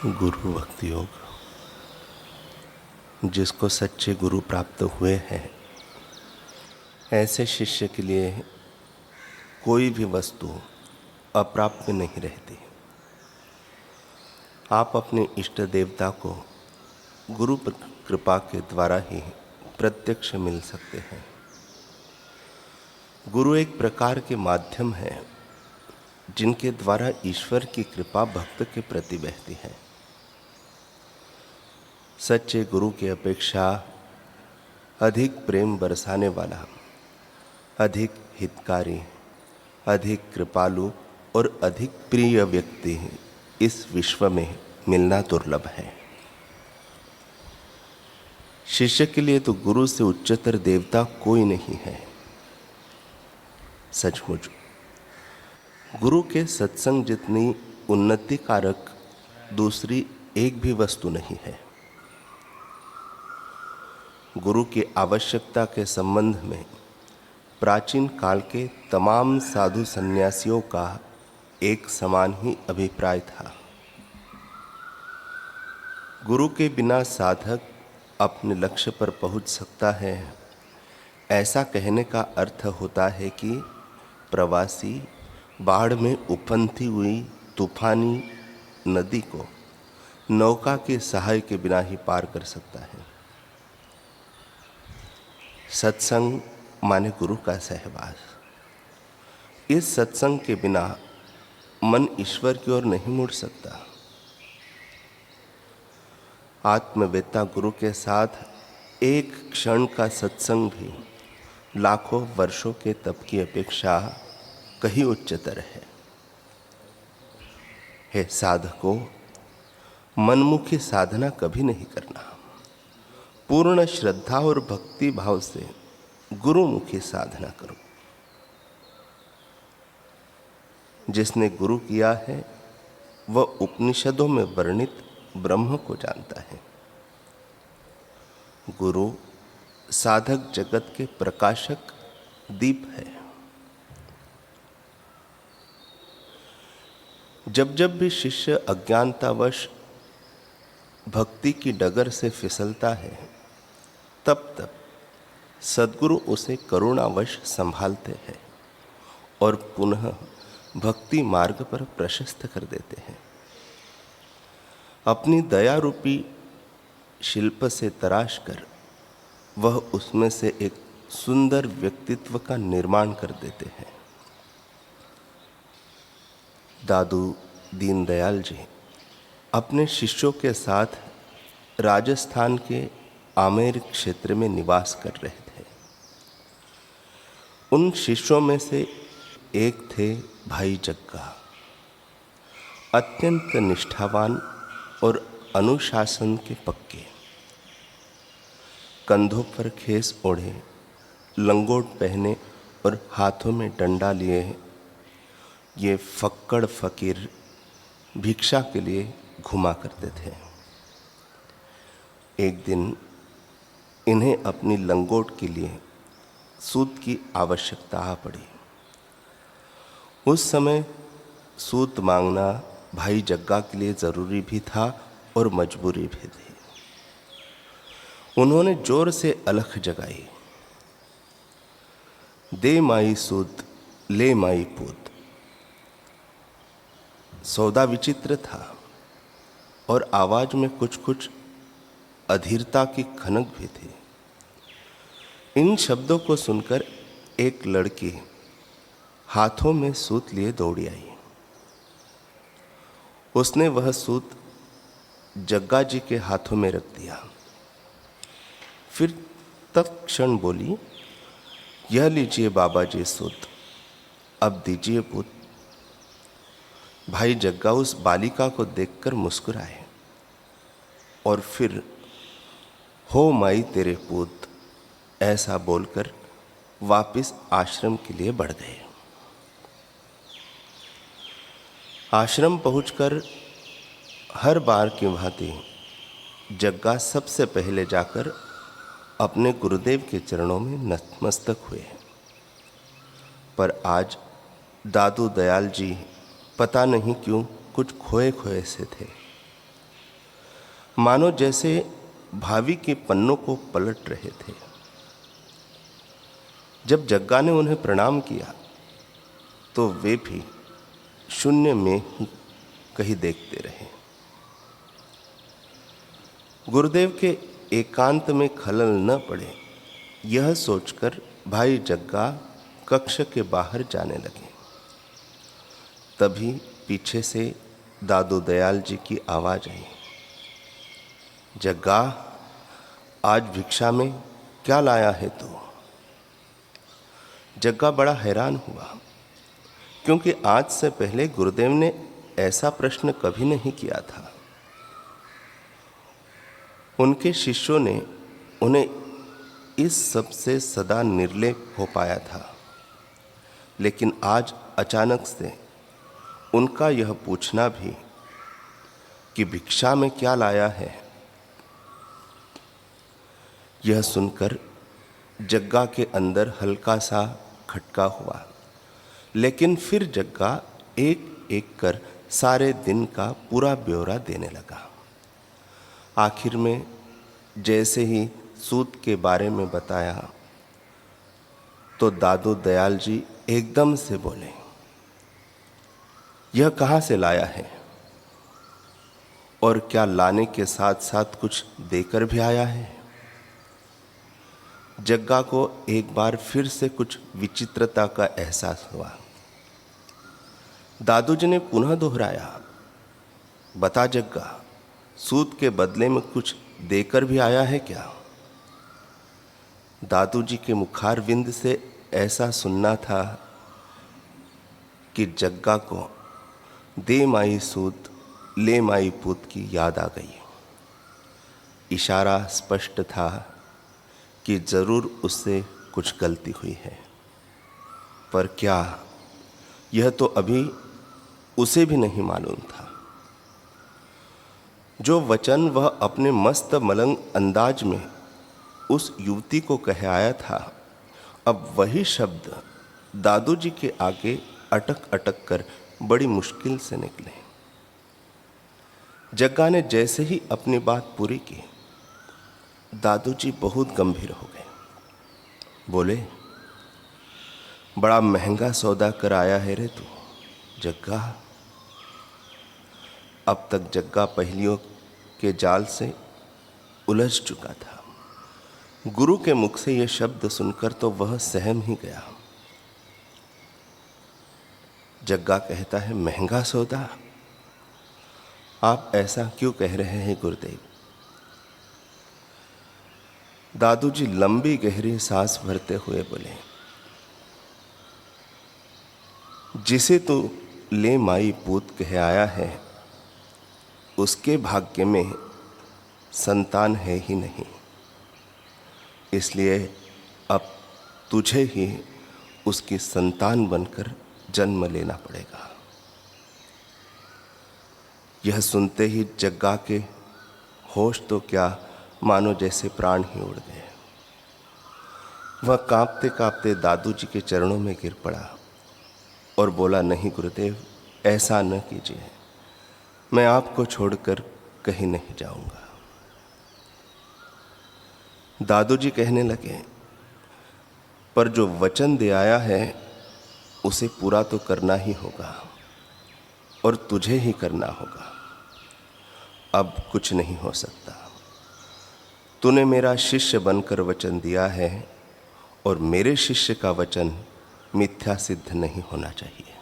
गुरु भक्ति योग, जिसको सच्चे गुरु प्राप्त हुए हैं, ऐसे शिष्य के लिए कोई भी वस्तु अप्राप्य नहीं रहती। आप अपने इष्ट देवता को गुरु कृपा के द्वारा ही प्रत्यक्ष मिल सकते हैं। गुरु एक प्रकार के माध्यम है जिनके द्वारा ईश्वर की कृपा भक्त के प्रति बहती है। सच्चे गुरु की अपेक्षा अधिक प्रेम बरसाने वाला, अधिक हितकारी, अधिक कृपालु और अधिक प्रिय व्यक्ति इस विश्व में मिलना दुर्लभ है। शिष्य के लिए तो गुरु से उच्चतर देवता कोई नहीं है। सचमुच गुरु के सत्संग जितनी उन्नति कारक दूसरी एक भी वस्तु नहीं है। गुरु की आवश्यकता के संबंध में प्राचीन काल के तमाम साधु सन्यासियों का एक समान ही अभिप्राय था। गुरु के बिना साधक अपने लक्ष्य पर पहुंच सकता है, ऐसा कहने का अर्थ होता है कि प्रवासी बाढ़ में उफनती हुई तूफानी नदी को नौका के सहाय के बिना ही पार कर सकता है। सत्संग माने गुरु का सहवास। इस सत्संग के बिना मन ईश्वर की ओर नहीं मुड़ सकता। आत्मवेत्ता गुरु के साथ एक क्षण का सत्संग भी लाखों वर्षों के तप की अपेक्षा कहीं उच्चतर है। हे साधकों, मनमुखी साधना कभी नहीं करना। पूर्ण श्रद्धा और भक्ति भाव से गुरुमुखी साधना करो। जिसने गुरु किया है वह उपनिषदों में वर्णित ब्रह्म को जानता है। गुरु साधक जगत के प्रकाशक दीप है। जब जब भी शिष्य अज्ञानतावश भक्ति की डगर से फिसलता है, तब तब सद्गुरु उसे करुणावश संभालते हैं और पुनः भक्ति मार्ग पर प्रशस्त कर देते हैं। अपनी दया रूपी शिल्प से तराश कर वह उसमें से एक सुंदर व्यक्तित्व का निर्माण कर देते हैं। दादू दीनदयाल जी अपने शिष्यों के साथ राजस्थान के आमेर क्षेत्र में निवास कर रहे थे। उन शिष्यों में से एक थे भाई जग्गा। अत्यंत निष्ठावान और अनुशासन के पक्के। कंधों पर खेस ओढ़े, लंगोट पहने और हाथों में डंडा लिए ये फक्कड़ फकीर भिक्षा के लिए घुमा करते थे। एक दिन इन्हें अपनी लंगोट के लिए सूत की आवश्यकता आ पड़ी। उस समय सूत मांगना भाई जग्गा के लिए जरूरी भी था और मजबूरी भी थी। उन्होंने जोर से अलख जगाई, दे माई सूत ले माई पूत। सौदा विचित्र था और आवाज में कुछ कुछ अधीरता की खनक भी थी। इन शब्दों को सुनकर एक लड़की हाथों में सूत लिए दौड़ी आई। उसने वह सूत जग्गा जी के हाथों में रख दिया। फिर तत्क्षण बोली, यह लीजिए बाबा जी सूत, अब दीजिए पूत। भाई जग्गा उस बालिका को देखकर मुस्कुराए और फिर हो माई तेरे पूत ऐसा बोलकर वापस आश्रम के लिए बढ़ गए। आश्रम पहुंचकर हर बार की भांति जग्गा सबसे पहले जाकर अपने गुरुदेव के चरणों में नतमस्तक हुए। पर आज दादू दयाल जी पता नहीं क्यों कुछ खोए खोए से थे। मानो जैसे भावी के पन्नों को पलट रहे थे। जब जग्गा ने उन्हें प्रणाम किया तो वे भी शून्य में ही कहीं देखते रहे। गुरुदेव के एकांत में खलल न पड़े, यह सोचकर भाई जग्गा कक्ष के बाहर जाने लगे। तभी पीछे से दादू दयाल जी की आवाज आई, जग्गा, आज भिक्षा में क्या लाया है तू? जग्गा बड़ा हैरान हुआ, क्योंकि आज से पहले गुरुदेव ने ऐसा प्रश्न कभी नहीं किया था। उनके शिष्यों ने उन्हें इस सब से सदा निर्लेप हो पाया था, लेकिन आज अचानक से उनका यह पूछना भी कि भिक्षा में क्या लाया है, यह सुनकर जग्गा के अंदर हल्का सा खटका हुआ। लेकिन फिर जग्गा एक एक कर सारे दिन का पूरा ब्यौरा देने लगा। आखिर में जैसे ही सूत के बारे में बताया तो दादू दयाल जी एकदम से बोले, यह कहाँ से लाया है और क्या लाने के साथ साथ कुछ देकर भी आया है? जग्गा को एक बार फिर से कुछ विचित्रता का एहसास हुआ। दादू जी ने पुनः दोहराया, बता जग्गा, सूत के बदले में कुछ देकर भी आया है क्या? दादू जी के मुखारविंद से ऐसा सुनना था कि जग्गा को दे माई सूत ले माई पूत की याद आ गई। इशारा स्पष्ट था कि जरूर उससे कुछ गलती हुई है, पर क्या, यह तो अभी उसे भी नहीं मालूम था। जो वचन वह अपने मस्त मलंग अंदाज में उस युवती को कह आया था, अब वही शब्द दादू जी के आगे अटक अटक कर बड़ी मुश्किल से निकले। जग्गा ने जैसे ही अपनी बात पूरी की, दादू जी बहुत गंभीर हो गए। बोले, बड़ा महंगा सौदा कर आया है रे तू जग्गा। अब तक जग्गा पहेलियों के जाल से उलझ चुका था। गुरु के मुख से यह शब्द सुनकर तो वह सहम ही गया। जग्गा कहता है, महंगा सौदा? आप ऐसा क्यों कह रहे हैं गुरुदेव? दादू जी लंबी गहरी सांस भरते हुए बोले, जिसे तू ले माई पूत कह आया है, उसके भाग्य में संतान है ही नहीं, इसलिए अब तुझे ही उसकी संतान बनकर जन्म लेना पड़ेगा। यह सुनते ही जग्गा के होश तो क्या, मानो जैसे प्राण ही उड़ गए। वह कांपते कांपते दादू जी के चरणों में गिर पड़ा और बोला, नहीं गुरुदेव, ऐसा न कीजिए, मैं आपको छोड़कर कहीं नहीं जाऊंगा। दादू जी कहने लगे, पर जो वचन दे आया है उसे पूरा तो करना ही होगा और तुझे ही करना होगा। अब कुछ नहीं हो सकता। तूने मेरा शिष्य बनकर वचन दिया है और मेरे शिष्य का वचन मिथ्या सिद्ध नहीं होना चाहिए।